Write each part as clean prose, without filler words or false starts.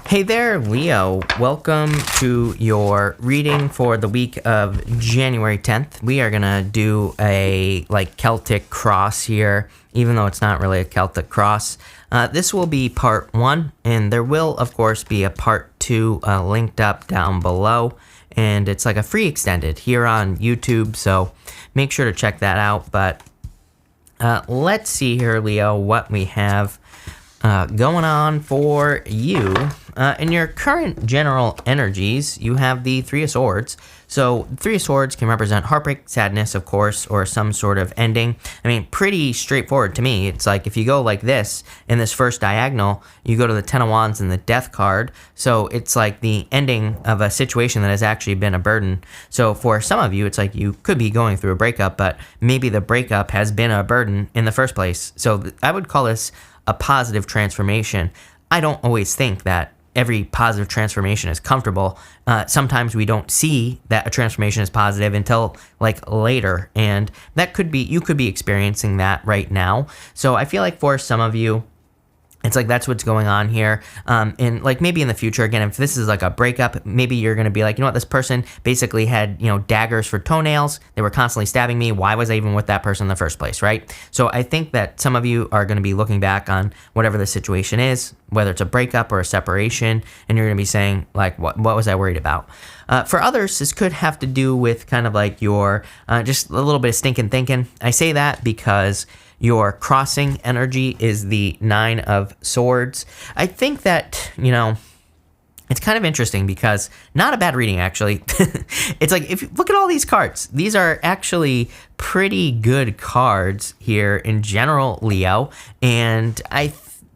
Hey there, Leo. Welcome to your reading for the week of January 10th. We are going to do a Celtic cross here, even though it's not really a Celtic cross. This will be part 1, and there will, of course, be a part 2 linked up down below. And it's like a free extended here on YouTube, so make sure to check that out. But let's see here, Leo, what we have going on for you. In your current general energies, you have the Three of Swords. So Three of Swords can represent heartbreak, sadness, of course, or some sort of ending. I mean, pretty straightforward to me. It's like if you go like this, in this first diagonal, you go to the Ten of Wands and the Death card. So it's like the ending of a situation that has actually been a burden. So for some of you, it's like you could be going through a breakup, but maybe the breakup has been a burden in the first place. So I would call this a positive transformation. I don't always think that every positive transformation is comfortable. Sometimes we don't see that a transformation is positive until later, and that could be, you could be experiencing that right now. So I feel like for some of you, it's like that's what's going on here. And maybe in the future, again, if this is like a breakup, maybe you're going to be like, you know what, this person basically had, daggers for toenails. They were constantly stabbing me. Why was I even with that person in the first place, right? So I think that some of you are going to be looking back on whatever the situation is, whether it's a breakup or a separation, and you're going to be saying, what was I worried about? For others, this could have to do with kind of like your, just a little bit of stinking thinking. I say that because your crossing energy is the Nine of Swords. I think that, it's kind of interesting because not a bad reading, actually. It's like, if you look at all these cards, these are actually pretty good cards here in general, Leo. And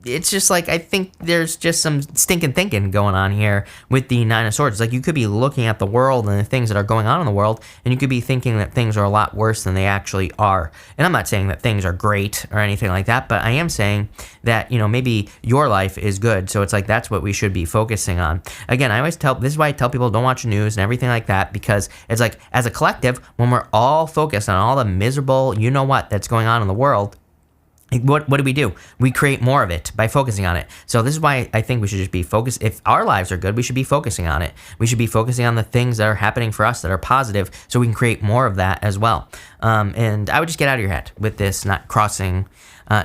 it's just I think there's just some stinking thinking going on here with the Nine of Swords. Like, you could be looking at the world and the things that are going on in the world, and you could be thinking that things are a lot worse than they actually are. And I'm not saying that things are great or anything like that, but I am saying that, maybe your life is good. So it's like, that's what we should be focusing on. Again, I always this is why I tell people don't watch the news and everything like that, because it's like, as a collective, when we're all focused on all the miserable, that's going on in the world, what do? We create more of it by focusing on it. So this is why I think we should just be focused. If our lives are good, we should be focusing on it. We should be focusing on the things that are happening for us that are positive, so we can create more of that as well. And I would just get out of your head with this not crossing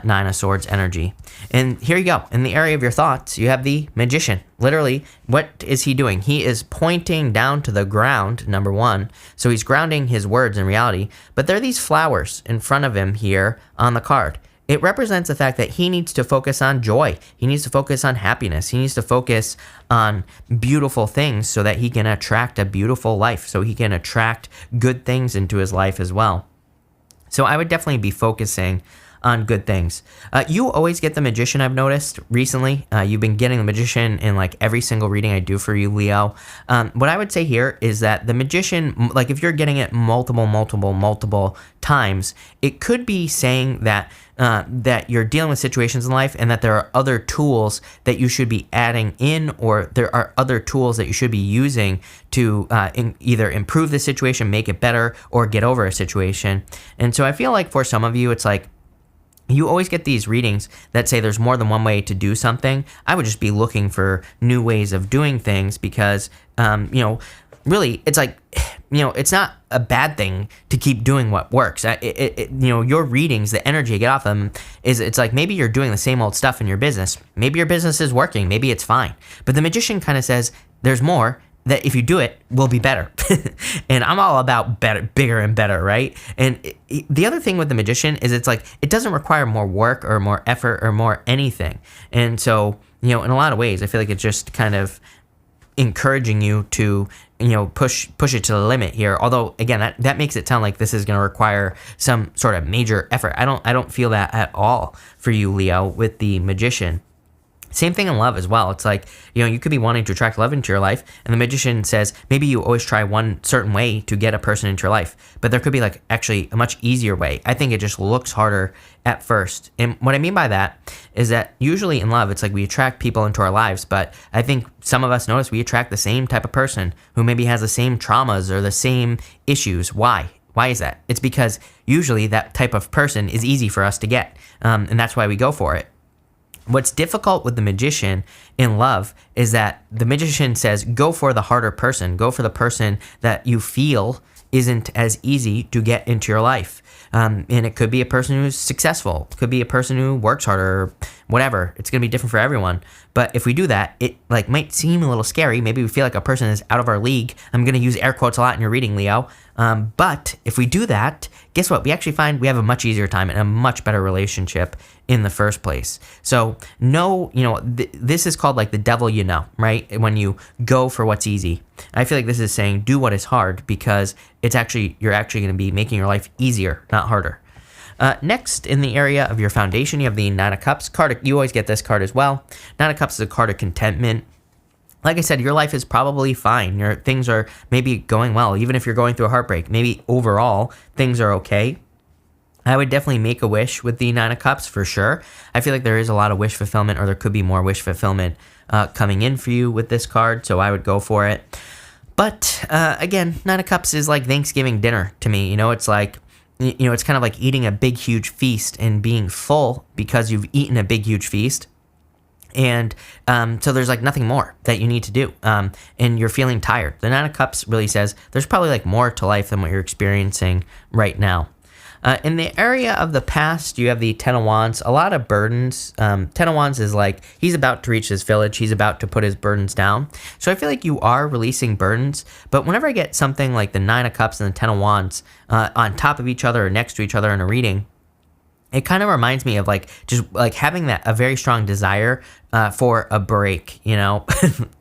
Nine of Swords energy. And here you go. In the area of your thoughts, you have the Magician. Literally, what is he doing? He is pointing down to the ground, number one. So he's grounding his words in reality. But there are these flowers in front of him here on the card. It represents the fact that he needs to focus on joy. He needs to focus on happiness. He needs to focus on beautiful things so that he can attract a beautiful life, so he can attract good things into his life as well. So I would definitely be focusing on good things. You always get the Magician, I've noticed recently. You've been getting the Magician in every single reading I do for you, Leo. What I would say here is that the Magician, if you're getting it multiple times, it could be saying that that you're dealing with situations in life and that there are other tools that you should be adding in, or there are other tools that you should be using to either improve the situation, make it better, or get over a situation. And so I feel like for some of you, it's like, you always get these readings that say there's more than one way to do something. I would just be looking for new ways of doing things because, really, it's like, it's not a bad thing to keep doing what works. Your readings, the energy you get off them it's like, maybe you're doing the same old stuff in your business. Maybe your business is working. Maybe it's fine. But the Magician kind of says there's more, that if you do it, will be better. And I'm all about better, bigger and better, right? And the other thing with the Magician is it's like, it doesn't require more work or more effort or more anything. And so, in a lot of ways, I feel like it's just kind of encouraging you to, push it to the limit here. Although, again, that makes it sound like this is going to require some sort of major effort. I don't feel that at all for you, Leo, with the Magician. Same thing in love as well. It's like, you could be wanting to attract love into your life, and the Magician says maybe you always try one certain way to get a person into your life, but there could be actually a much easier way. I think it just looks harder at first. And what I mean by that is that usually in love, it's like we attract people into our lives, but I think some of us notice we attract the same type of person who maybe has the same traumas or the same issues. Why? Why is that? It's because usually that type of person is easy for us to get, and that's why we go for it. What's difficult with the magician in love is that the magician says, go for the harder person, go for the person that you feel isn't as easy to get into your life. And it could be a person who's successful, it could be a person who works harder, or whatever. It's going to be different for everyone. But if we do that, it like might seem a little scary. Maybe we feel like a person is out of our league. I'm going to use air quotes a lot in your reading, Leo. But if we do that, guess what? We actually find we have a much easier time and a much better relationship in the first place. So this is called like the devil right? When you go for what's easy. I feel like this is saying do what is hard, because you're actually going to be making your life easier, not harder. Next, in the area of your foundation, you have the Nine of Cups card. You always get this card as well. Nine of Cups is a card of contentment. Like I said, your life is probably fine. Your things are maybe going well, even if you're going through a heartbreak. Maybe overall, things are okay. I would definitely make a wish with the Nine of Cups for sure. I feel like there is a lot of wish fulfillment, or there could be more wish fulfillment coming in for you with this card, so I would go for it. But again, Nine of Cups is like Thanksgiving dinner to me. It's like, it's kind of like eating a big, huge feast and being full because you've eaten a big, huge feast. And so there's like nothing more that you need to do. And you're feeling tired. The Nine of Cups really says there's probably like more to life than what you're experiencing right now. In the area of the past, you have the Ten of Wands, a lot of burdens. Ten of Wands is like, he's about to reach his village. He's about to put his burdens down. So I feel like you are releasing burdens. But whenever I get something like the Nine of Cups and the Ten of Wands on top of each other or next to each other in a reading, it kind of reminds me of like just like having a very strong desire for a break,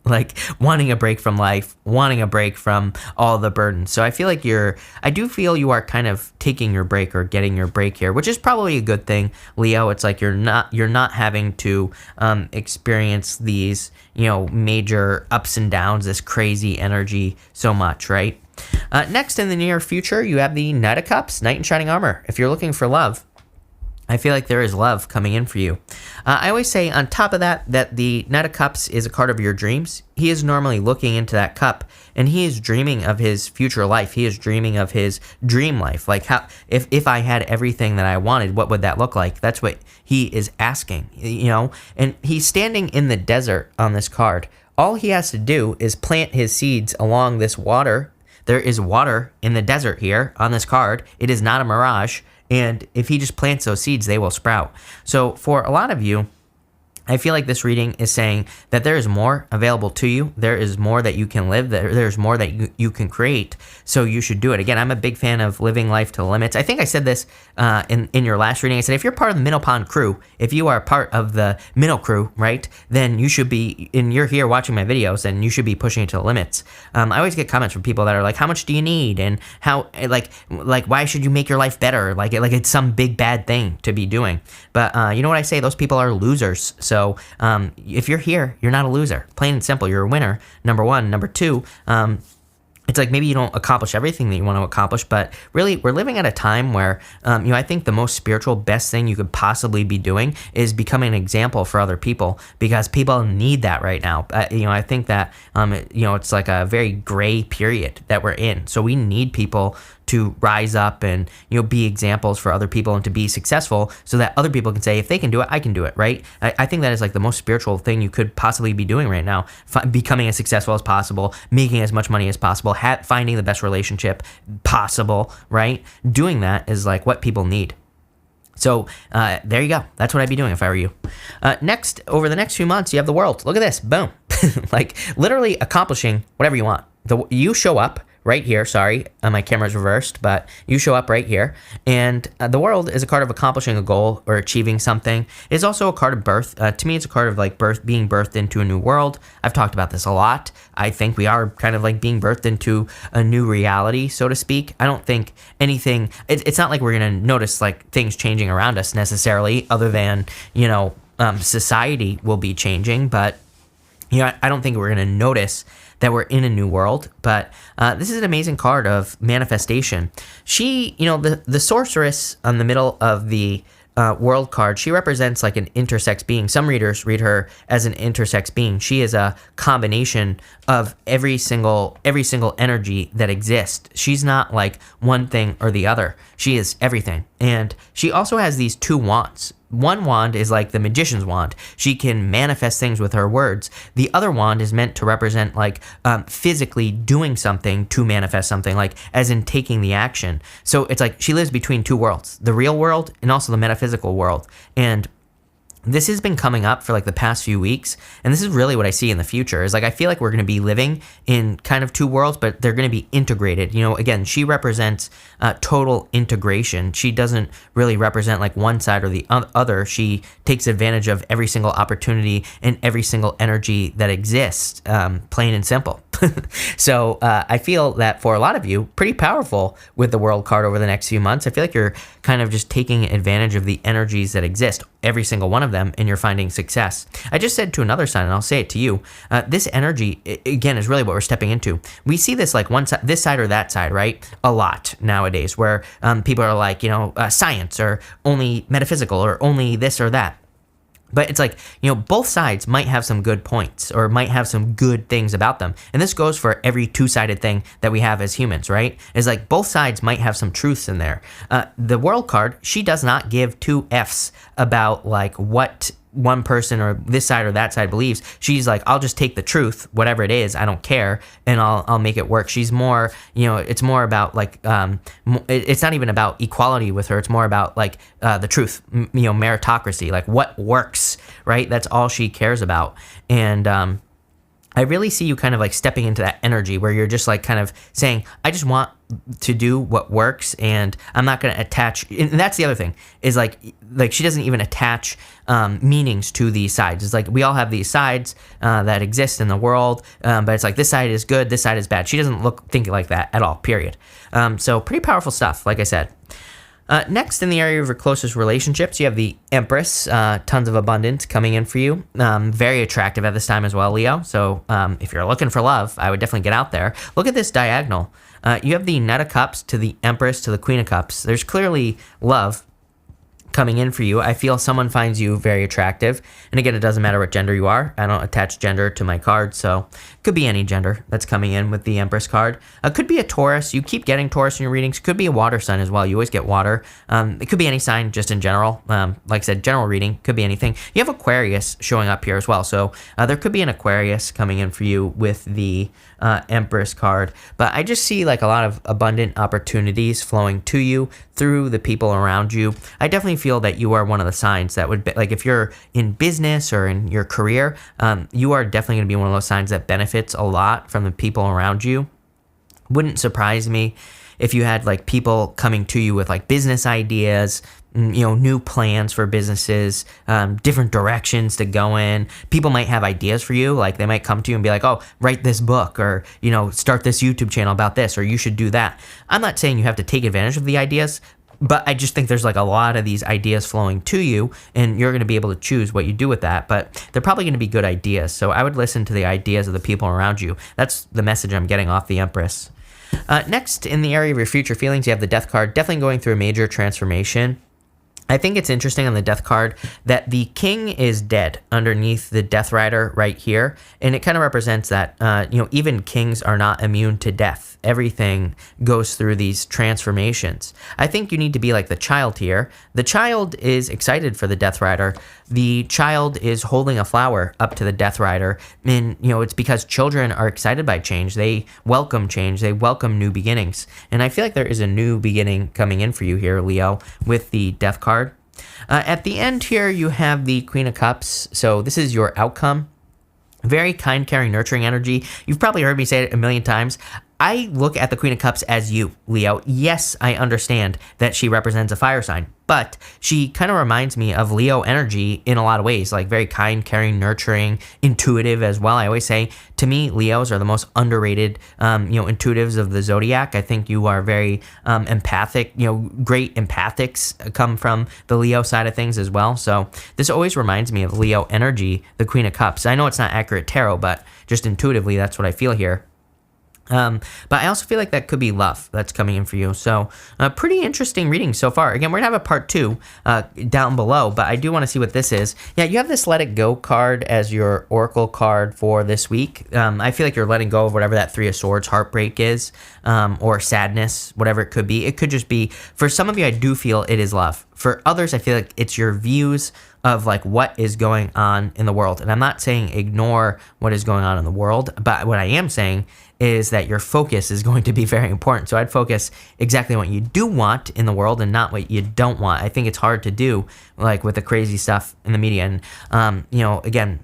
like wanting a break from life, wanting a break from all the burdens. So I feel like I do feel you are kind of taking your break or getting your break here, which is probably a good thing, Leo. It's like you're not having to experience these, major ups and downs, this crazy energy so much, right? Next, in the near future, you have the Knight of Cups, Knight in Shining Armor. If you're looking for love, I feel like there is love coming in for you. I always say on top of that the Knight of Cups is a card of your dreams. He is normally looking into that cup, and he is dreaming of his future life. He is dreaming of his dream life. Like, how if I had everything that I wanted, what would that look like? That's what he is asking, And he's standing in the desert on this card. All he has to do is plant his seeds along this water. There is water in the desert here on this card. It is not a mirage. And if he just plants those seeds, they will sprout. So for a lot of you, I feel like this reading is saying that there is more available to you. There is more that you can live. There's more that you can create. So you should do it. Again, I'm a big fan of living life to the limits. I think I said this in your last reading. I said, if you're part of the Minnow Pond crew, if you are part of the Minnow crew, right, then you should be, and you're here watching my videos, and you should be pushing it to the limits. I always get comments from people that are like, how much do you need? And how, like why should you make your life better? Like it's some big bad thing to be doing. But you know what I say? Those people are losers. So if you're here, you're not a loser. Plain and simple, you're a winner, number one. Number two, it's like maybe you don't accomplish everything that you want to accomplish, but really we're living at a time where, I think the most spiritual, best thing you could possibly be doing is becoming an example for other people, because people need that right now. I think that, it's like a very gray period that we're in. So we need people to rise up and, be examples for other people and to be successful, so that other people can say, if they can do it, I can do it, right? I think that is like the most spiritual thing you could possibly be doing right now, becoming as successful as possible, making as much money as possible, finding the best relationship possible, right? Doing that is like what people need. So there you go. That's what I'd be doing if I were you. Next, over the next few months, you have the World. Look at this. Boom. Like literally accomplishing whatever you want. You show up right here. Sorry, my camera's reversed, but you show up right here. And the World is a card of accomplishing a goal or achieving something. It's also a card of birth. To me, it's a card of like being birthed into a new world. I've talked about this a lot. I think we are kind of like being birthed into a new reality, so to speak. I don't think anything, it's not like we're going to notice like things changing around us necessarily, other than, society will be changing. But, I don't think we're going to notice that we're in a new world. But this is an amazing card of manifestation. She, the sorceress on the middle of the World card, she represents like an intersex being. Some readers read her as an intersex being. She is a combination of every single energy that exists. She's not like one thing or the other. She is everything. And she also has these two wands, one wand is like the magician's wand. She can manifest things with her words. The other wand is meant to represent like physically doing something to manifest something, like as in taking the action. So it's like she lives between two worlds, the real world and also the metaphysical world. And this has been coming up for like the past few weeks, and this is really what I see in the future. Is like I feel like we're going to be living in kind of two worlds, but they're going to be integrated. You know, again, she represents total integration. She doesn't really represent like one side or the other. She takes advantage of every single opportunity and every single energy that exists, plain and simple. So I feel that for a lot of you, pretty powerful with the World card over the next few months. I feel like you're kind of just taking advantage of the energies that exist, every single one of them, and you're finding success. I just said to another sign, and I'll say it to you, this energy, again, is really what we're stepping into. We see this like one side, this side or that side, right? A lot nowadays, where people are like, science or only metaphysical or only this or that. But it's like, both sides might have some good points or might have some good things about them. And this goes for every two-sided thing that we have as humans, right? It's like both sides might have some truths in there. The World card, she does not give two Fs about like what one person or this side or that side believes. She's like, I'll just take the truth, whatever it is, I don't care, and I'll make it work. She's more, it's more about like, it's not even about equality with her. It's more about like the truth, meritocracy, like what works, right? That's all she cares about. And I really see you kind of like stepping into that energy where you're just like kind of saying, I just want to do what works, and I'm not going to attach. And that's the other thing is like she doesn't even attach meanings to these sides. It's like we all have these sides that exist in the world, but it's like this side is good, this side is bad. She doesn't think like that at all, period. So pretty powerful stuff, like I said. Next, in the area of your closest relationships, you have the Empress, tons of abundance coming in for you. Very attractive at this time as well, Leo. So if you're looking for love, I would definitely get out there. Look at this diagonal. You have the Knight of Cups to the Empress to the Queen of Cups. There's clearly love coming in for you. I feel someone finds you very attractive. And again, it doesn't matter what gender you are. I don't attach gender to my card, so it could be any gender that's coming in with the Empress card. It could be a Taurus. You keep getting Taurus in your readings. Could be a water sign as well. You always get water. It could be any sign just in general. Like I said, general reading. Could be anything. You have Aquarius showing up here as well. So there could be an Aquarius coming in for you with the Empress card. But I just see like a lot of abundant opportunities flowing to you through the people around you. I definitely feel that you are one of the signs that would be, like if you're in business or in your career, you are definitely going to be one of those signs that benefits a lot from the people around you. Wouldn't surprise me if you had like people coming to you with like business ideas, new plans for businesses, different directions to go in. People might have ideas for you. Like they might come to you and be like, oh, write this book, or, start this YouTube channel about this, or you should do that. I'm not saying you have to take advantage of the ideas, but I just think there's like a lot of these ideas flowing to you, and you're going to be able to choose what you do with that, but they're probably going to be good ideas. So I would listen to the ideas of the people around you. That's the message I'm getting off the Empress. Next, in the area of your future feelings, you have the Death card, definitely going through a major transformation. I think it's interesting on the Death card that the King is dead underneath the Death Rider right here. And it kind of represents that, even kings are not immune to death. Everything goes through these transformations. I think you need to be like the child here. The child is excited for the Death Rider. The child is holding a flower up to the Death Rider. And, it's because children are excited by change. They welcome change. They welcome new beginnings. And I feel like there is a new beginning coming in for you here, Leo, with the Death card. At the end here, you have the Queen of Cups. So this is your outcome. Very kind, caring, nurturing energy. You've probably heard me say it a million times. I look at the Queen of Cups as you, Leo. Yes, I understand that she represents a fire sign, but she kind of reminds me of Leo energy in a lot of ways, like very kind, caring, nurturing, intuitive as well. I always say, to me, Leos are the most underrated, intuitives of the zodiac. I think you are very empathic. Great empathics come from the Leo side of things as well. So this always reminds me of Leo energy, the Queen of Cups. I know it's not accurate tarot, but just intuitively, that's what I feel here. But I also feel like that could be love that's coming in for you. So pretty interesting reading so far. Again, we're going to have a part 2 down below, but I do want to see what this is. Yeah, you have this Let It Go card as your Oracle card for this week. I feel like you're letting go of whatever that Three of Swords heartbreak is, or sadness, whatever it could be. It could just be, for some of you, I do feel it is love. for others, I feel like it's your views of like what is going on in the world. And I'm not saying ignore what is going on in the world, but what I am saying is that your focus is going to be very important. So I'd focus exactly what you do want in the world and not what you don't want. I think it's hard to do, like with the crazy stuff in the media. And, again,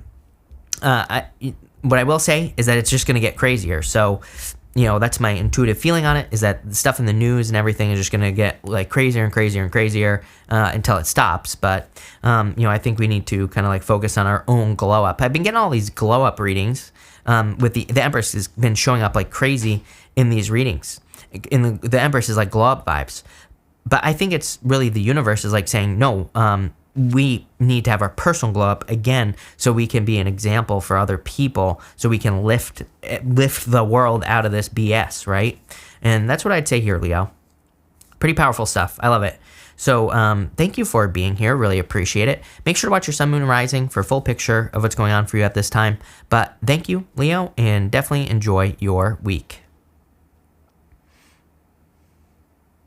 what I will say is that it's just going to get crazier. So, that's my intuitive feeling on it, is that the stuff in the news and everything is just going to get like crazier and crazier and crazier until it stops. But, I think we need to kind of like focus on our own glow up. I've been getting all these glow up readings with the Empress has been showing up like crazy in these readings. The Empress is like glow up vibes. But I think it's really the universe is like saying, no, we need to have our personal glow up again so we can be an example for other people, so we can lift the world out of this BS, right? And that's what I'd say here, Leo. Pretty powerful stuff. I love it. So thank you for being here. Really appreciate it. Make sure to watch your sun, moon, and rising for a full picture of what's going on for you at this time. But thank you, Leo, and definitely enjoy your week.